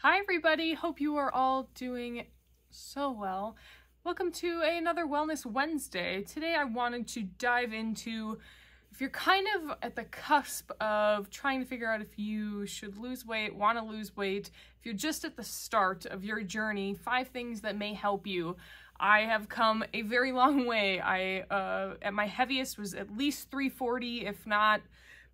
Hi everybody, hope you are all doing so well. Welcome to another Wellness Wednesday. Today I wanted to dive into, if you're kind of at the cusp of trying to figure out if you should lose weight, want to lose weight, if you're just at the start of your journey, 5 things that may help you. I have come a very long way. At my heaviest was at least 340, if not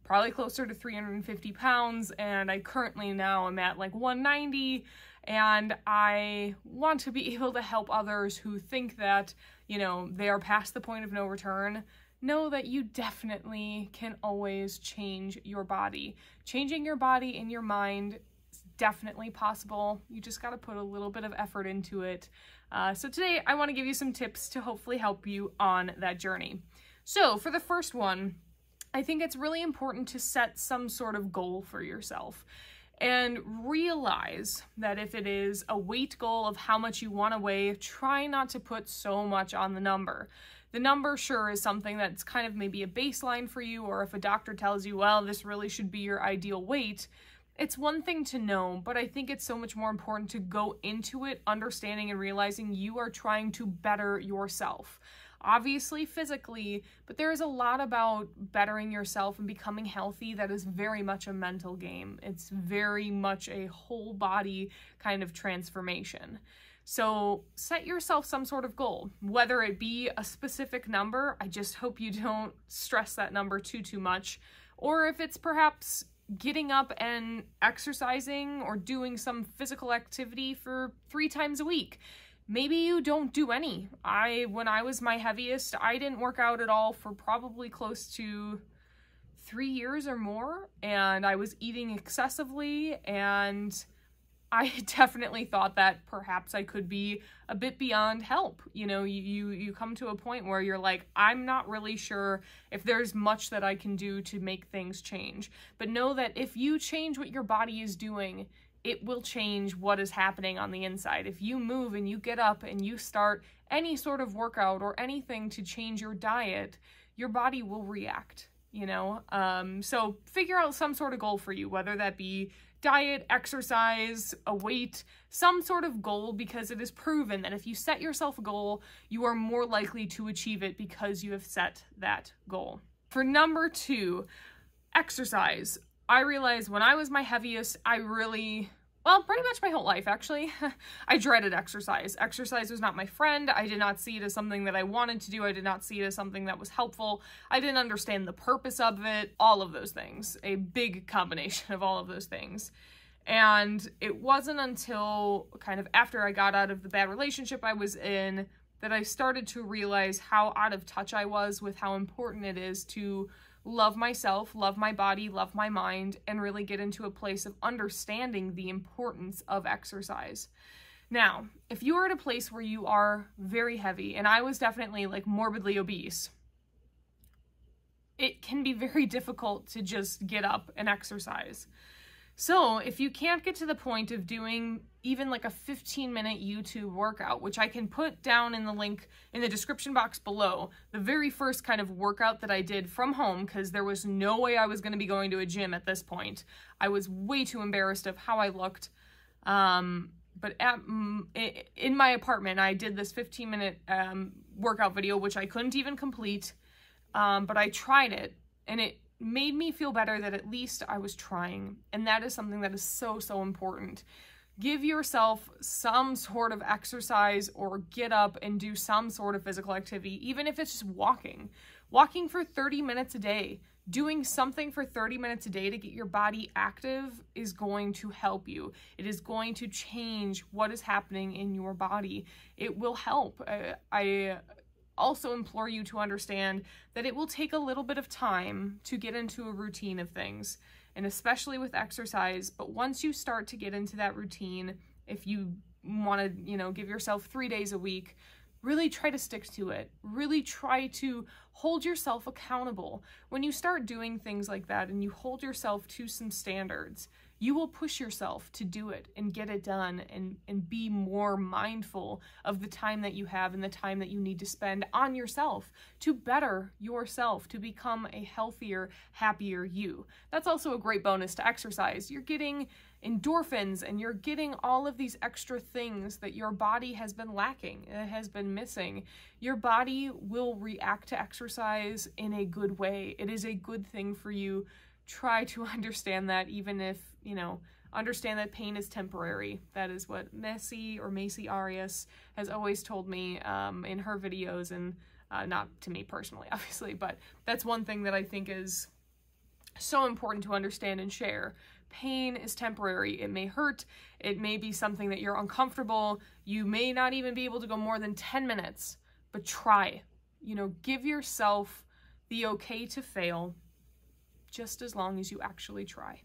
probably closer to 350 pounds, and I currently now am at like 190, and I want to be able to help others who think that, you know, they are past the point of no return. Know that you definitely can always change your body. Changing your body and your mind is definitely possible. You just got to put a little bit of effort into it. So today I want to give you some tips to hopefully help you on that journey. So for the first one, I think it's really important to set some sort of goal for yourself and realize that if it is a weight goal of how much you want to weigh, try not to put so much on the number. The number sure is something that's kind of maybe a baseline for you, or if a doctor tells you, well, this really should be your ideal weight, it's one thing to know, but I think it's so much more important to go into it understanding and realizing you are trying to better yourself. Obviously physically, but there is a lot about bettering yourself and becoming healthy that is very much a mental game. It's very much a whole body kind of transformation. So set yourself some sort of goal, whether it be a specific number. I just hope you don't stress that number too much, or if it's perhaps getting up and exercising or doing some physical activity for 3 times a week. Maybe you don't do any. When I was my heaviest, I didn't work out at all for probably close to 3 years or more, and I was eating excessively, and I definitely thought that perhaps I could be a bit beyond help. You know, you come to a point where you're like, I'm not really sure if there's much that I can do to make things change. But know that if you change what your body is doing, it will change what is happening on the inside. If you move and you get up and you start any sort of workout or anything to change your diet, your body will react, you know? So figure out some sort of goal for you, whether that be diet, exercise, a weight, some sort of goal, because it is proven that if you set yourself a goal, you are more likely to achieve it because you have set that goal. For number 2, exercise. I realized when I was my heaviest, pretty much my whole life, actually, I dreaded exercise. Exercise was not my friend. I did not see it as something that I wanted to do. I did not see it as something that was helpful. I didn't understand the purpose of it, all of those things, a big combination of all of those things. And it wasn't until kind of after I got out of the bad relationship I was in that I started to realize how out of touch I was with how important it is to love myself, love my body, love my mind, and really get into a place of understanding the importance of exercise. Now, if you are at a place where you are very heavy, and I was definitely like morbidly obese, it can be very difficult to just get up and exercise. So if you can't get to the point of doing even like a 15-minute YouTube workout, which I can put down in the link in the description box below, the very first kind of workout that I did from home, because there was no way I was going to be going to a gym at this point. I was way too embarrassed of how I looked. But in my apartment, I did this 15-minute workout video, which I couldn't even complete, but I tried it, and it made me feel better that at least I was trying. And that is something that is so important. Give yourself some sort of exercise or get up and do some sort of physical activity, even if it's just walking. Walking for 30 minutes a day, doing something for 30 minutes a day to get your body active is going to help you. It is going to change what is happening in your body. It will help. I also implore you to understand that it will take a little bit of time to get into a routine of things, and especially with exercise. But once you start to get into that routine, if you want to, you know, give yourself 3 days a week, really try to stick to it. Really try to hold yourself accountable. When you start doing things like that and you hold yourself to some standards, you will push yourself to do it and get it done and be more mindful of the time that you have and the time that you need to spend on yourself to better yourself, to become a healthier, happier you. That's also a great bonus to exercise. You're getting endorphins and you're getting all of these extra things that your body has been lacking, it has been missing. Your body will react to exercise in a good way. It is a good thing for you. Try to understand that, even if, understand that pain is temporary. That is what Macy Arias has always told me in her videos, and not to me personally, obviously, but that's one thing that I think is so important to understand and share. Pain is temporary. It may hurt. It may be something that you're uncomfortable. You may not even be able to go more than 10 minutes, but try. Give yourself the okay to fail, just as long as you actually try.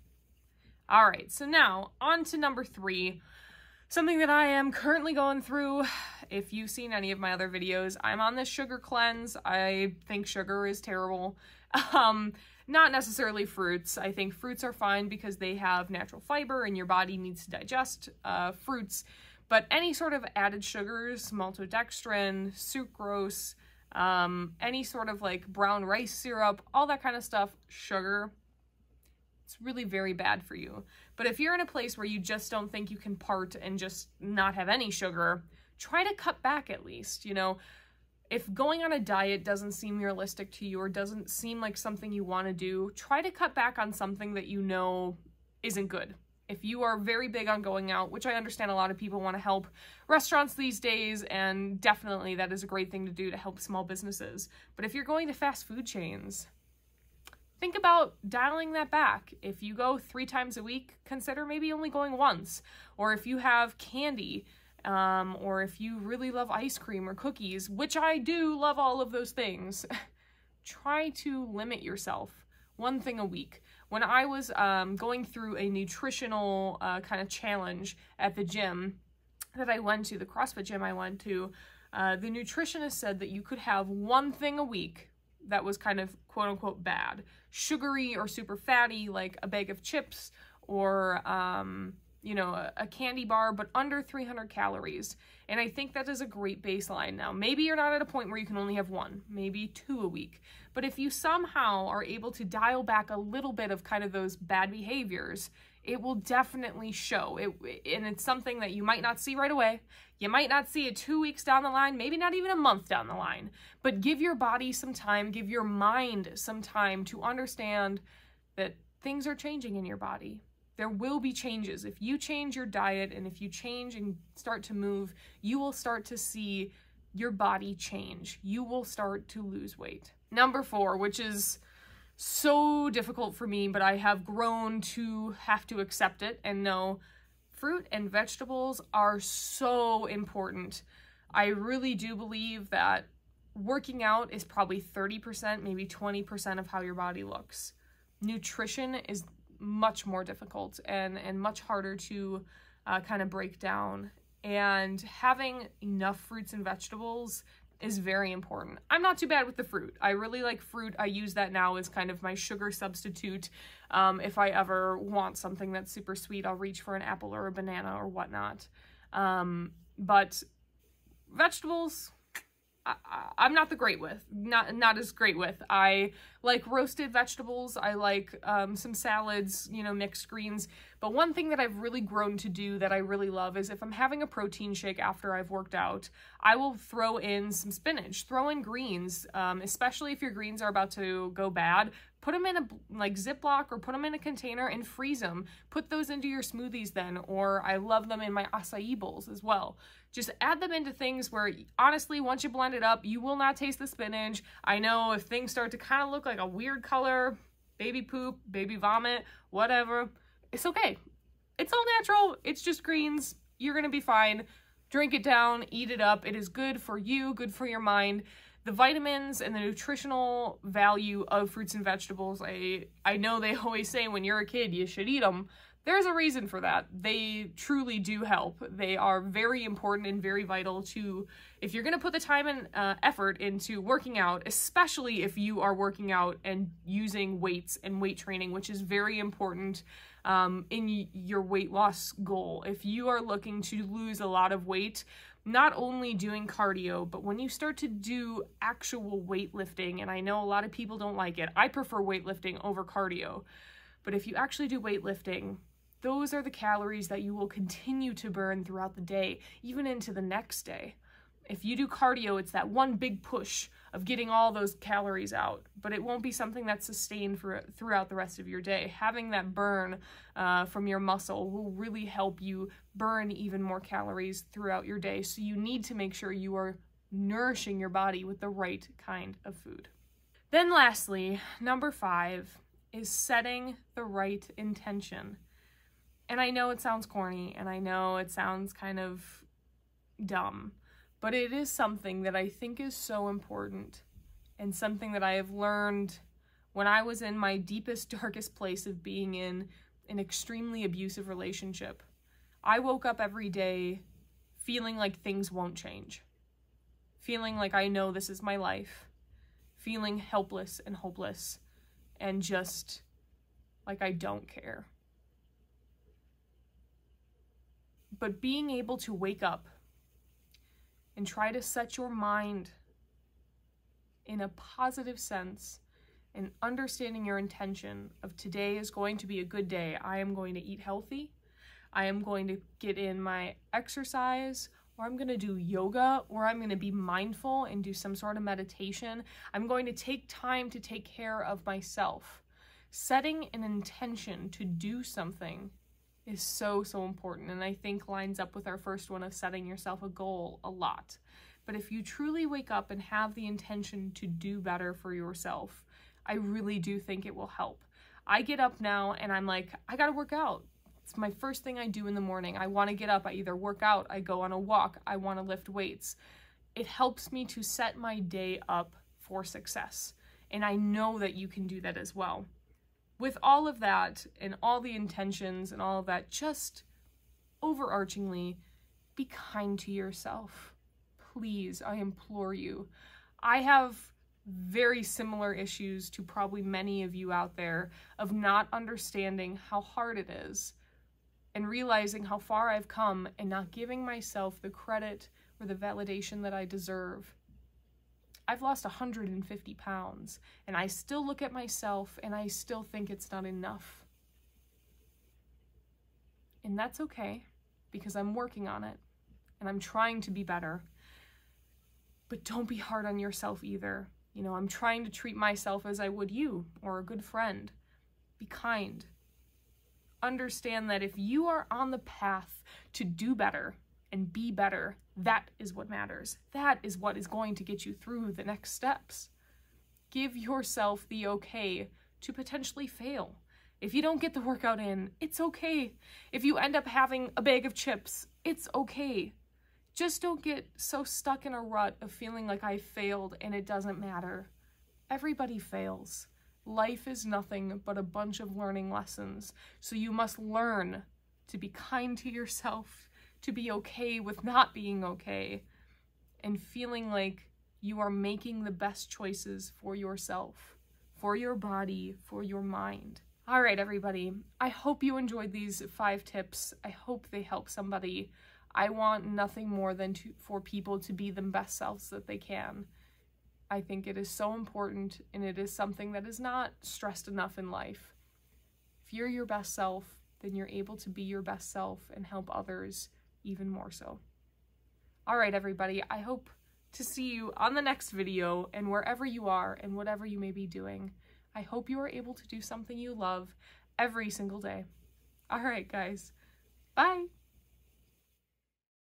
All right, so now on to number 3, something that I am currently going through. If you've seen any of my other videos, I'm on this sugar cleanse. I think sugar is terrible. Not necessarily fruits. I think fruits are fine because they have natural fiber and your body needs to digest fruits. But any sort of added sugars, maltodextrin, sucrose, any sort of like brown rice syrup, all that kind of stuff, sugar, it's really very bad for you. But if you're in a place where you just don't think you can part and just not have any sugar, try to cut back at least. If going on a diet doesn't seem realistic to you or doesn't seem like something you want to do, try to cut back on something that you know isn't good. If you are very big on going out, which I understand a lot of people want to help restaurants these days, and definitely that is a great thing to do to help small businesses. But if you're going to fast food chains, think about dialing that back. If you go 3 times a week, consider maybe only going once. Or if you have candy, or if you really love ice cream or cookies, which I do love all of those things, try to limit yourself. 1 thing a week. When I was going through a nutritional kind of challenge at the gym that I went to, the CrossFit gym I went to, the nutritionist said that you could have 1 thing a week that was kind of quote-unquote bad. Sugary or super fatty, like a bag of chips or a candy bar, but under 300 calories. And I think that is a great baseline now. Maybe you're not at a point where you can only have 1, maybe 2 a week. But if you somehow are able to dial back a little bit of kind of those bad behaviors, it will definitely show. And it's something that you might not see right away. You might not see it 2 weeks down the line, maybe not even a month down the line. But give your body some time, give your mind some time to understand that things are changing in your body. There will be changes. If you change your diet and if you change and start to move, you will start to see your body change. You will start to lose weight. Number 4, which is so difficult for me, but I have grown to have to accept it and know fruit and vegetables are so important. I really do believe that working out is probably 30%, maybe 20% of how your body looks. Nutrition is much more difficult and much harder to kind of break down. And having enough fruits and vegetables is very important. I'm not too bad with the fruit. I really like fruit. I use that now as kind of my sugar substitute. If I ever want something that's super sweet, I'll reach for an apple or a banana or whatnot. But vegetables, I'm not as great with. I like roasted vegetables. I like some salads, mixed greens. But one thing that I've really grown to do that I really love is if I'm having a protein shake after I've worked out, I will throw in some spinach, throw in greens, especially if your greens are about to go bad. Put them in a Ziploc or put them in a container and freeze them. Put those into your smoothies then, or I love them in my acai bowls as well. Just add them into things where, honestly, once you blend it up, you will not taste the spinach. I know if things start to kind of look like a weird color, baby poop, baby vomit, whatever, it's okay. It's all natural. It's just greens. You're going to be fine. Drink it down, eat it up. It is good for you, good for your mind. The vitamins and the nutritional value of fruits and vegetables, I know they always say when you're a kid, you should eat them. there's a reason for that. They truly do help. They are very important and very vital to, if you're going to put the time and effort into working out, especially if you are working out and using weights and weight training, which is very important in your weight loss goal. If you are looking to lose a lot of weight, not only doing cardio, but when you start to do actual weightlifting, and I know a lot of people don't like it, I prefer weightlifting over cardio, but if you actually do weightlifting, those are the calories that you will continue to burn throughout the day, even into the next day. If you do cardio, it's that one big push of getting all those calories out, but it won't be something that's sustained throughout the rest of your day. Having that burn from your muscle will really help you burn even more calories throughout your day. So you need to make sure you are nourishing your body with the right kind of food. Then lastly, number 5 is setting the right intention. And I know it sounds corny, and I know it sounds kind of dumb, but it is something that I think is so important, and something that I have learned when I was in my deepest, darkest place of being in an extremely abusive relationship. I woke up every day feeling like things won't change, feeling like I know this is my life, feeling helpless and hopeless, and just like I don't care. But being able to wake up and try to set your mind in a positive sense and understanding your intention of today is going to be a good day. I am going to eat healthy. I am going to get in my exercise, or I'm going to do yoga, or I'm going to be mindful and do some sort of meditation. I'm going to take time to take care of myself. Setting an intention to do something is so, so important, and I think lines up with our first one of setting yourself a goal a lot. But if you truly wake up and have the intention to do better for yourself, I really do think it will help. I get up now and I'm like, I gotta work out. It's my first thing I do in the morning. I want to get up, I either work out, I go on a walk, I want to lift weights. It helps me to set my day up for success, and I know that you can do that as well. With all of that and all the intentions and all of that, just overarchingly, be kind to yourself. Please, I implore you. I have very similar issues to probably many of you out there of not understanding how hard it is and realizing how far I've come and not giving myself the credit or the validation that I deserve. I've lost 150 pounds, and I still look at myself and I still think it's not enough. And that's okay, because I'm working on it and I'm trying to be better. But don't be hard on yourself either. You know, I'm trying to treat myself as I would you or a good friend. Be kind. Understand that if you are on the path to do better and be better, that is what matters. That is what is going to get you through the next steps. Give yourself the okay to potentially fail. If you don't get the workout in, it's okay. If you end up having a bag of chips, it's okay. Just don't get so stuck in a rut of feeling like I failed and it doesn't matter. Everybody fails. Life is nothing but a bunch of learning lessons. So you must learn to be kind to yourself, to be okay with not being okay, and feeling like you are making the best choices for yourself, for your body, for your mind. All right, everybody, I hope you enjoyed these 5 tips. I hope they help somebody. I want nothing more than for people to be the best selves that they can. I think it is so important, and it is something that is not stressed enough in life. If you're your best self, then you're able to be your best self and help others even more so. All right, everybody, I hope to see you on the next video, and wherever you are and whatever you may be doing, I hope you are able to do something you love every single day. All right, guys, bye.